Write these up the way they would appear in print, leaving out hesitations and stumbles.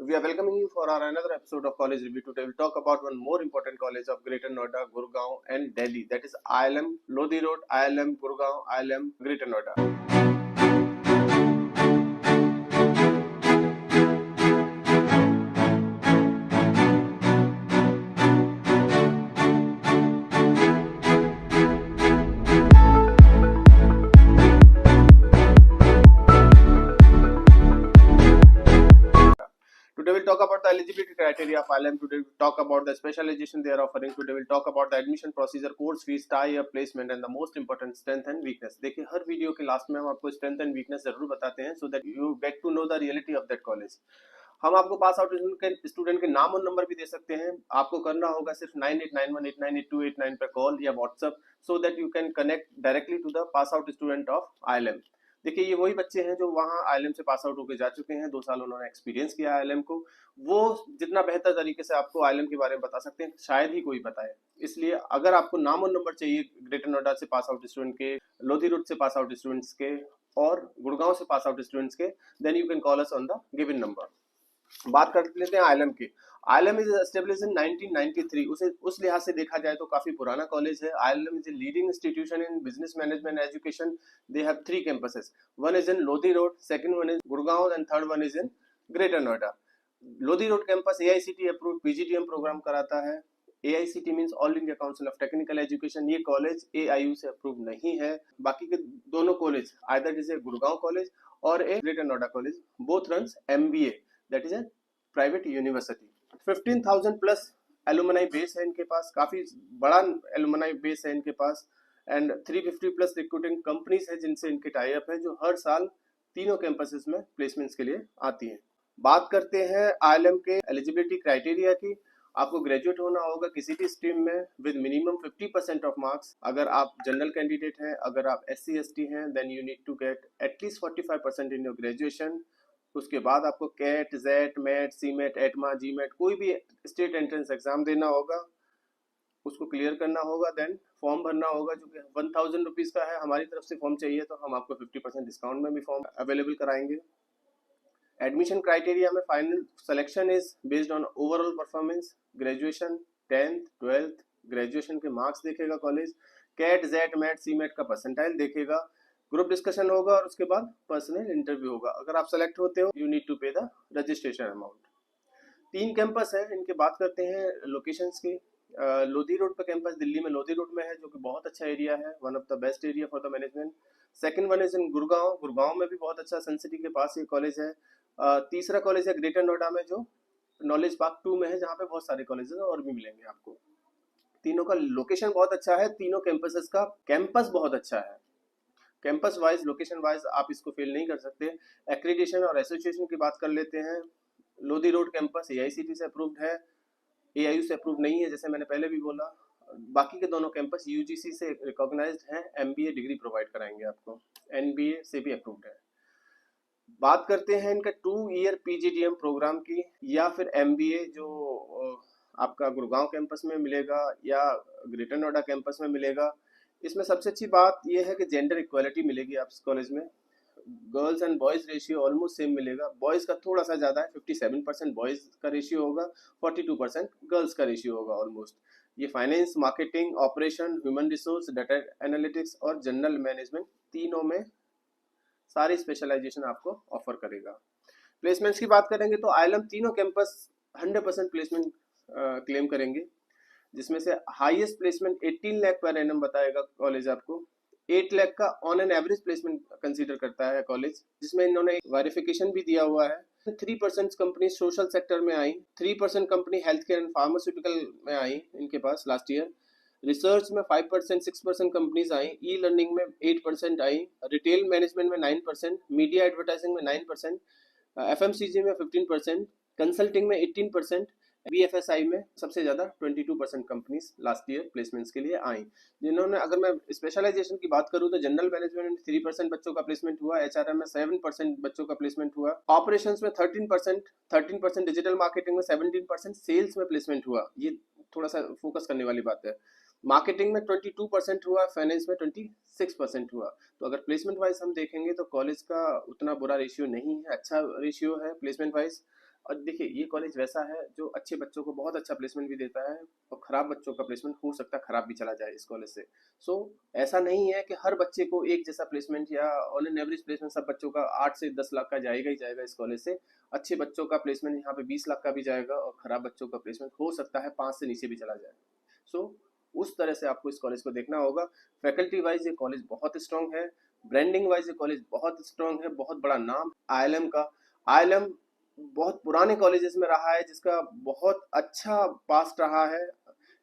We are welcoming you for our another episode of College Review. Today we'll talk about one more important college of Greater Noida, Gurgaon and Delhi. That is ILM Lodi Road, ILM Gurgaon, ILM Greater Noida. Today we'll talk about the eligibility criteria of ILM. Today we'll talk about the specialization they are offering. Today we'll talk about the admission procedure, course fees, tie-up, placement and the most important strength and weakness. देखिए हर video के last में हम आपको strength and weakness जरूर बताते हैं so that you get to know the reality of that college. हम आपको पास आउट स्टूडेंट के नाम और नंबर भी दे सकते हैं. आपको करना होगा सिर्फ 9891898289 पर कॉल या WhatsApp so that you can connect directly to the pass out student of ILM. देखिए ये वही बच्चे हैं जो वहाँ आईएलएम से पास आउट होकर जा चुके हैं. 2 साल उन्होंने एक्सपीरियंस किया आईएलएम को. वो जितना बेहतर तरीके से आपको आईएलएम के बारे में बता सकते हैं शायद ही कोई बताए. इसलिए अगर आपको नाम और नंबर चाहिए ग्रेटर नोएडा से पास आउट स्टूडेंट के, लोधी रोड से पास आउट स्टूडेंट्स के और गुड़गांव से पास आउट स्टूडेंट्स के, then you can call us on the given number. बात कर लेते हैं आईएलएम की. ILM is established in 1993. उस लिहाज से देखा जाए तो काफी पुराना कॉलेज है. ILM is a leading institution in business management education. They have 3 campuses. One is in Lodi Road, second one is Gurgaon and third one is in Greater Noida. Lodi Road campus AICTE approved PGDM program कराता है. AICTE means all India council of technical education. ये college AIU से approve नहीं है. बाकी के दोनों college either is a Gurgaon college और a greater Noida college. Both runs MBA, that is a private university. 15,000 plus alumni base है इनके पास. काफी बड़ा एलुमनाई बेस है इनके पास. एंड 350 प्लस रिक्रूटिंग कंपनीज है जिनसे इनके टाई अप है, जो हर साल तीनों कैंपसेस में प्लेसमेंट्स के लिए आती हैं. बात करते हैं आईएलएम के एलिजिबिलिटी क्राइटेरिया की. आपको ग्रेजुएट होना होगा किसी भी स्ट्रीम में विद मिनिमम 50% ऑफ मार्क्स. अगर आप जनरल कैंडिडेट हैं, अगर आप SC ST हैं, then you need to get at least 45% in your graduation. उसके बाद आपको CAT, jet, MAT, CMAT, ATMA, GMAT कोई भी स्टेट एंट्रेंस एग्जाम देना होगा, उसको क्लियर करना होगा. देन फॉर्म भरना होगा जो कि 1000 रुपीज का है. हमारी तरफ से फॉर्म चाहिए तो हम आपको 50% डिस्काउंट में भी फॉर्म अवेलेबल कराएंगे. एडमिशन क्राइटेरिया में final selection is based on overall performance, graduation, 10th 12th graduation के मार्क्स देखेगा college. CAT, jet, MAT, CMAT का परसेंटाइल देखेगा. ग्रुप डिस्कशन होगा और उसके बाद पर्सनल इंटरव्यू होगा. अगर आप सेलेक्ट होते हो यू नीड टू पे द रजिस्ट्रेशन अमाउंट. 3 कैंपस है इनके. बात करते हैं लोकेशंस की. लोधी रोड पे कैंपस दिल्ली में लोधी रोड में है, जो कि बहुत अच्छा एरिया है, one of the best area for the management. Second one is in Gurgaon. Gurgaon में भी बहुत अच्छा, सन सिटी के पास ये कॉलेज है. तीसरा कॉलेज है ग्रेटर नोएडा में जो नॉलेज पार्क 2 में है, जहाँ पे बहुत सारे कॉलेजेस और भी मिलेंगे आपको. तीनों का लोकेशन बहुत अच्छा है. तीनों कैंपसेस का कैंपस बहुत अच्छा है. कैंपस वाइज, लोकेशन वाइज आप इसको फेल नहीं कर सकते. एक्रीडिटेशन और एसोसिएशन की बात कर लेते हैं. लोधी रोड कैंपस AICTE से अप्रूव्ड है, AIU से अप्रूव नहीं है, जैसे मैंने पहले भी बोला. बाकी के दोनों कैंपस UGC से रिकॉग्नाइज्ड हैं. MBA डिग्री प्रोवाइड कराएंगे आपको, NBA से भी अप्रूव्ड है. बात करते हैं इनका 2 ईयर PGDM प्रोग्राम की, या फिर MBA जो आपका गुड़गांव कैंपस में मिलेगा या ग्रेटर नोएडा कैंपस में मिलेगा. इसमें सबसे अच्छी बात यह है कि जेंडर इक्वालिटी मिलेगी आप कॉलेज में. Girls and boys ratio almost same मिलेगा. बॉयज का थोड़ा सा ज्यादा है, 57% बॉयज का रेशियो होगा, 42% गर्ल्स का रेशियो होगा ऑलमोस्ट. ये finance, marketing, operation, human resource, data analytics और जनरल मैनेजमेंट तीनों में सारी स्पेशलाइजेशन आपको ऑफर करेगा. प्लेसमेंट्स की बात करेंगे तो आईएलएम तीनों कैंपस 100% प्लेसमेंट क्लेम करेंगे, जिसमें से highest placement 18 lakh per annum बताएगा कॉलेज आपको. 8 लाख का on an average placement consider करता है कॉलेज, जिसमें इन्होंने वेरिफिकेशन भी दिया हुआ है. 3% कंपनी सोशल सेक्टर में आई, 3% company health care and pharmaceutical में आई इनके पास लास्ट ईयर. रिसर्च में 5%, 6% कंपनीज आई. ई लर्निंग में 8% आई. रिटेल मैनेजमेंट में 9%, मीडिया एडवर्टाइजिंग में 9%, FMCG में 15%, कंसल्टिंग में 18%, BFSI में सबसे ज्यादा 22% कंपनीज लास्ट ईयर प्लेसमेंट्स के लिए आई. जिन्होंने, अगर मैं स्पेशलाइजेशन की बात करूं तो जनरल मैनेजमेंट में 3% बच्चों का प्लेसमेंट हुआ, HRM में 7% बच्चों का प्लेसमेंट हुआ, ऑपरेशंस में 13%, डिजिटल मार्केटिंग में 17%, सेल्स में प्लेसमेंट हुआ. ये थोड़ा सा फोकस करने वाली बात है. मार्केटिंग में 22% हुआ, फाइनेंस में 26% हुआ. तो अगर प्लेसमेंट वाइज हम देखेंगे तो कॉलेज का उतना बुरा रेशियो नहीं है, अच्छा रेशियो है प्लेसमेंट वाइज. और देखिए ये कॉलेज वैसा है जो अच्छे बच्चों को बहुत अच्छा प्लेसमेंट भी देता है और खराब बच्चों का प्लेसमेंट हो सकता है खराब भी चला जाए इस कॉलेज से। सो ऐसा नहीं है कि हर बच्चे को एक जैसा प्लेसमेंट या ऑन एन एवरेज प्लेसमेंट सब बच्चों का 8 से 10 लाख का जाएगा ही जाएगा इस कॉलेज से। अच्छे बच्चों का प्लेसमेंट यहाँ पे 20 लाख का भी जाएगा और खराब बच्चों का प्लेसमेंट हो सकता है 5 से नीचे भी चला जाए। सो उस तरह से आपको इस कॉलेज को देखना होगा। फैकल्टी वाइज ये कॉलेज बहुत स्ट्रांग है, ब्रांडिंग वाइज ये कॉलेज बहुत स्ट्रांग है, बहुत बड़ा नाम आईएलएम का। आईएलएम बहुत पुराने कॉलेजेस में रहा है जिसका बहुत अच्छा पास्ट रहा है।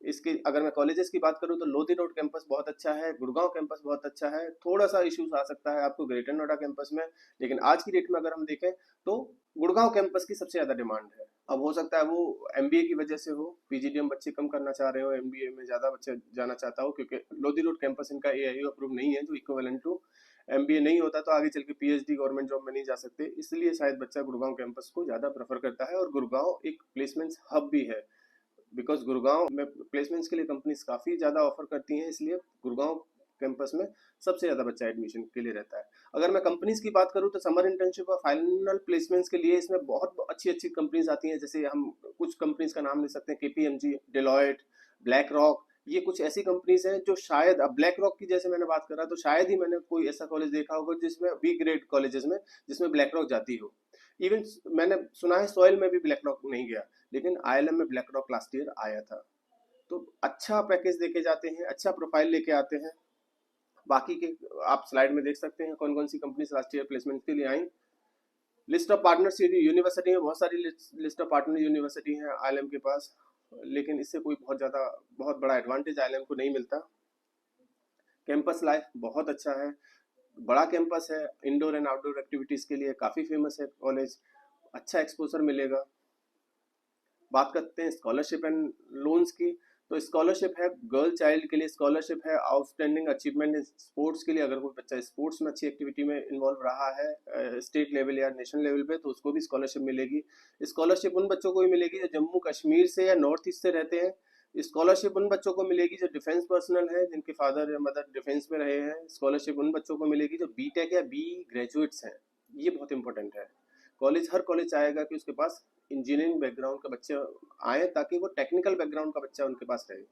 इसकी अगर मैं कॉलेजेस की बात करूं तो लोधी रोड कैंपस बहुत अच्छा है, गुड़गांव कैंपस बहुत अच्छा है, थोड़ा सा इश्यूज आ सकता है आपको ग्रेटर नोएडा कैंपस में, लेकिन आज की डेट में अगर हम देखें तो गुड़गांव कैंपस की सबसे ज्यादा डिमांड है। अब हो सकता है वो एमबीए की वजह से हो, पीजीडीएम बच्चे कम करना चाह रहे हो, एमबीए में ज्यादा बच्चे जाना चाहता हो, क्योंकि लोधी रोड कैंपस इनका एआईयू अप्रूव नहीं है जो इक्विवेलेंट टू एमबीए नहीं होता तो आगे चल के पीएचडी गवर्नमेंट जॉब में नहीं जा सकते, इसलिए शायद बच्चा गुड़गांव कैंपस को ज्यादा प्रेफर करता है। और गुड़गांव एक प्लेसमेंट हब भी है, बिकॉज गुड़गांव में प्लेसमेंट्स के लिए कंपनीज काफी ज्यादा ऑफर करती हैं, इसलिए गुड़गांव कैंपस में सबसे ज्यादा बच्चा एडमिशन के लिए रहता है। अगर मैं कंपनीज की बात करूं तो समर इंटर्नशिप और फाइनल प्लेसमेंट्स के लिए इसमें बहुत अच्छी अच्छी कंपनीज आती हैं, जैसे हम कुछ कंपनीज का नाम ले सकते हैं, केपीएमजी, डेलॉयट, ब्लैक रॉक। ये कुछ ऐसी कंपनीज हैं जो शायद, अब ब्लैक रॉक की जैसे मैंने बात करा तो शायद ही मैंने कोई ऐसा कॉलेज देखा होगा जिसमें बी ग्रेड कॉलेजेस में जिसमें ब्लैक रॉक जाती हो। इवन मैंने सुना है सॉइल में भी ब्लैक रॉक नहीं गया, लेकिन आईएलएम में ब्लैक रॉक लास्ट ईयर आया था। तो अच्छा पैकेज देके जाते हैं, अच्छा प्रोफाइल लेके आते हैं। बाकी के आप स्लाइड में देख सकते हैं कौन कौन सी कंपनीज लास्ट ईयर प्लेसमेंट के लिए आई। लिस्ट ऑफ पार्टनर्स यूनिवर्सिटी में बहुत सारी लिस्ट ऑफ पार्टनर यूनिवर्सिटी हैं आईएलएम के पास, लेकिन इससे कोई बहुत बड़ा एडवांटेज आईएलएम को नहीं मिलता। कैंपस लाइफ बहुत अच्छा है, बड़ा कैंपस है, इंडोर एंड आउटडोर एक्टिविटीज के लिए काफी फेमस है कॉलेज, अच्छा एक्सपोजर मिलेगा। बात करते हैं स्कॉलरशिप एंड लोन्स की, तो स्कॉलरशिप है गर्ल चाइल्ड के लिए, स्कॉलरशिप है आउटस्टैंडिंग अचीवमेंट इन स्पोर्ट्स के लिए, अगर कोई बच्चा स्पोर्ट्स में अच्छी एक्टिविटी में इन्वॉल्व रहा है स्टेट लेवल या नेशनल लेवल पे, तो उसको भी स्कॉलरशिप मिलेगी। स्कॉलरशिप उन बच्चों को भी मिलेगी जो जम्मू कश्मीर से या नॉर्थ ईस्ट से रहते हैं। स्कॉलरशिप उन बच्चों को मिलेगी जो डिफेंस पर्सनल है, जिनके फादर या मदर डिफेंस में रहे हैं। स्कॉलरशिप उन बच्चों को मिलेगी जो बीटेक या बी ग्रेजुएट्स हैं, ये बहुत इंपॉर्टेंट है। हर कॉलेज चाहेगा कि उसके पास इंजीनियरिंग बैकग्राउंड का बच्चे आए ताकि वो टेक्निकल बैकग्राउंड का बच्चा उनके पास रहे,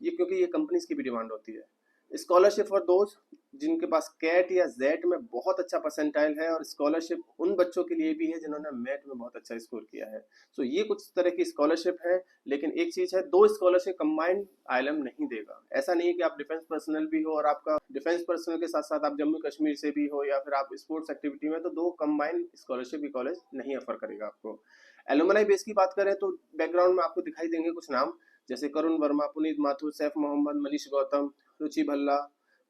ये क्योंकि ये कंपनीज की भी डिमांड होती है। स्कॉलरशिप फॉर दोज जिनके पास कैट या जेट में बहुत अच्छा परसेंटाइल है, और स्कॉलरशिप उन बच्चों के लिए भी है जिन्होंने मैथ में बहुत अच्छा स्कोर किया है। सो ये कुछ तरह की स्कॉलरशिप है, लेकिन एक चीज है, दो स्कॉलरशिप कंबाइंड आईएलएम नहीं देगा। ऐसा नहीं है कि आप डिफेंस पर्सनल भी हो और आपका डिफेंस पर्सनल के साथ साथ आप जम्मू कश्मीर से भी हो या फिर आप स्पोर्ट्स एक्टिविटी में, तो दो कंबाइंड स्कॉलरशिप भी कॉलेज नहीं ऑफर करेगा आपको। एलुमनाई बेस की बात करें तो बैकग्राउंड में आपको दिखाई देंगे कुछ नाम, जैसे करुण वर्मा, पुनीत माथुर, सैफ मोहम्मद, मनीष गौतम, रुचि भल्ला,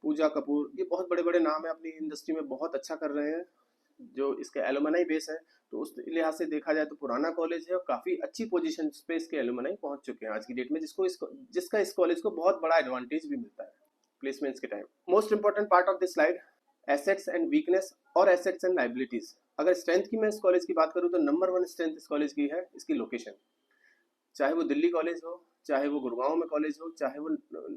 पूजा कपूर। ये बहुत बड़े बड़े नाम है, अपनी इंडस्ट्री में बहुत अच्छा कर रहे हैं। जो इसके एलुमनाई बेस है तो उस लिहाज से देखा जाए तो पुराना कॉलेज है और काफी अच्छी पोजीशन पे इसके एलुमनाई पहुंच चुके हैं आज की डेट में, जिसका इस कॉलेज को बहुत बड़ा एडवांटेज भी मिलता है प्लेसमेंट्स के time. Most important part of this slide, assets and weakness और एसेट्स एंड लाइबिलिटीज। अगर स्ट्रेंथ की मैं इस कॉलेज की बात करूं तो नंबर 1 स्ट्रेंथ इस कॉलेज की है इसकी लोकेशन। चाहे वो दिल्ली कॉलेज हो, चाहे वो गुड़गांव में कॉलेज हो, चाहे वो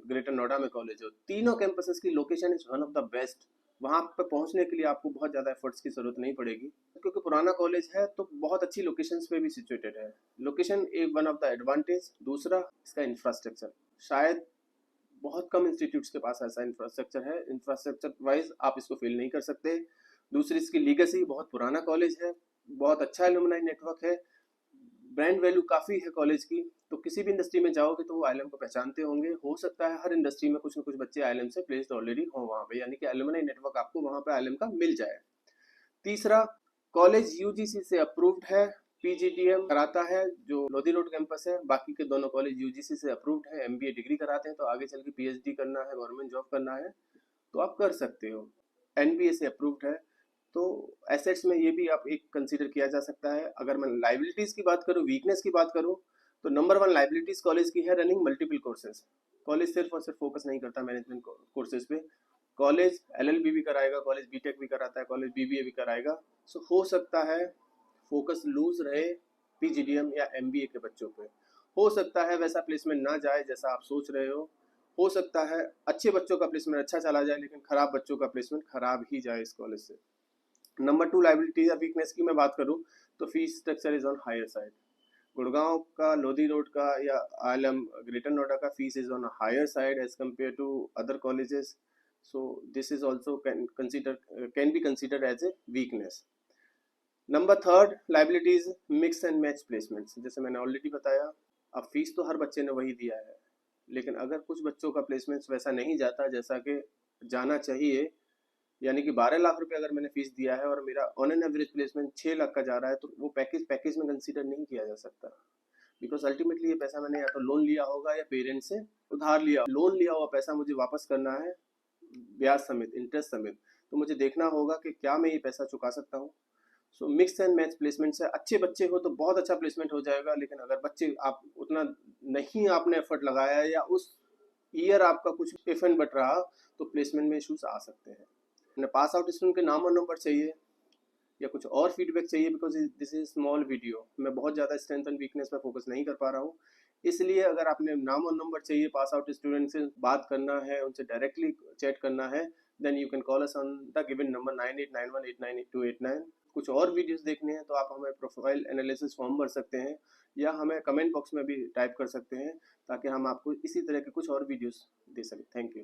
ग्रेटर नोएडा में कॉलेज हो, तीनों कैंपसेस की location is one of the best. वहां पर पहुंचने के लिए आपको बहुत ज्यादा एफर्ट्स की जरूरत नहीं पड़ेगी, क्योंकि पुराना कॉलेज है तो बहुत अच्छी लोकेशंस पे भी सिचुएटेड है। लोकेशन एक वन ऑफ द एडवांटेज। दूसरा, इसका इंफ्रास्ट्रक्चर, शायद बहुत कम इंस्टीट्यूट्स के पास ऐसा इंफ्रास्ट्रक्चर है, इंफ्रास्ट्रक्चर वाइज आप इसको फील नहीं कर सकते। दूसरी, इसकी लीगेसी, बहुत पुराना कॉलेज है, बहुत अच्छा एलुमनाई नेटवर्क है, ब्रांड वैल्यू काफी है कॉलेज की, तो किसी भी इंडस्ट्री में जाओगे तो वो आईएलएम को पहचानते होंगे। हो सकता है हर इंडस्ट्री में कुछ ना कुछ बच्चे आईएलएम से प्लेस्ड ऑलरेडी हो वहां पे, यानी कि एलुमनाई नेटवर्क आपको वहां पे आईएलएम का मिल जाए। तीसरा, कॉलेज यूजीसी से अप्रूव्ड है, पीजीडीएम कराता है जो लोधी रोड कैंपस है, बाकी के दोनों कॉलेज यूजीसी से अप्रूव्ड है, एमबीए डिग्री कराते हैं, तो आगे चल के पीएचडी करना है, गवर्नमेंट जॉब करना है तो आप कर सकते हो। एनबीए से अप्रूव्ड है, तो एसेट्स में ये भी आप एक कंसीडर किया जा सकता है। अगर मैं लाइबिलिटीज की बात करूं, वीकनेस की बात करूं, तो नंबर 1 लाइबिलिटीज कॉलेज की है रनिंग मल्टीपल कोर्सेज। कॉलेज सिर्फ और सिर्फ फोकस नहीं करता मैनेजमेंट कोर्सेज पे, कॉलेज एलएलबी भी कराएगा, कॉलेज बीटेक भी कराता है, कॉलेज बीबीए भी कराएगा। सो हो सकता है फोकस लूज रहे पीजीडीएम या एमबीए के बच्चों पे, हो सकता है वैसा प्लेसमेंट ना जाए जैसा आप सोच रहे हो सकता है अच्छे बच्चों का प्लेसमेंट अच्छा चला जाए, लेकिन खराब बच्चों का प्लेसमेंट खराब ही जाए इस कॉलेज से। नंबर 2 लाइबिलिटी या वीकनेस की मैं बात करूं तो fees structure is on higher side. Gurgaon का, लोधी रोड का या ILM ग्रेटर नोएडा का fees is on higher side as compared to other colleges. So this is also can be considered as a weakness. Number third, liabilities mix and match placements. जैसे मैंने already बताया, अब fees तो हर बच्चे ने वही दिया है, लेकिन अगर कुछ बच्चों का प्लेसमेंट्स वैसा नहीं जाता जैसा कि जाना चाहिए, यानी कि 12 लाख रुपए अगर मैंने फीस दिया है और मेरा on an average placement 6 lakh का जा रहा है, तो वो पैकेज में कंसीडर नहीं किया जा सकता. बिकॉज अल्टीमेटली ये पैसा मैंने या तो लोन लिया होगा या पेरेंट्स से उधार लिया. लोन लिया हुआ पैसा मुझे वापस करना है, ब्याज समेत, इंटरेस्ट समेत, तो मुझे देखना होगा कि क्या मैं ये पैसा चुका सकता हूँ. सो मिक्स एंड मैच प्लेसमेंट से अच्छे बच्चे हो तो बहुत अच्छा प्लेसमेंट हो जाएगा, लेकिन अगर बच्चे आप उतना नहीं आपने एफर्ट लगाया या उस ईयर आपका कुछ इफ एंड बट रहा, तो प्लेसमेंट में इश्यूज आ सकते हैं. पास आउट स्टूडेंट के नाम और नंबर चाहिए या कुछ और फीडबैक चाहिए, because this is small video, मैं बहुत ज़्यादा स्ट्रेंथ एंड वीकनेस पर फोकस नहीं कर पा रहा हूँ. इसलिए अगर आपने नाम और नंबर चाहिए, पास आउट स्टूडेंट से बात करना है, उनसे डायरेक्टली चैट करना है, then you can call us on the given number 9891898289. कुछ और वीडियोस देखने हैं तो आप हमें प्रोफाइल एनालिसिस फॉर्म भर सकते हैं या हमें कमेंट बॉक्स में भी टाइप कर सकते हैं, ताकि हम आपको इसी तरह के कुछ और वीडियोस दे सकें. Thank you.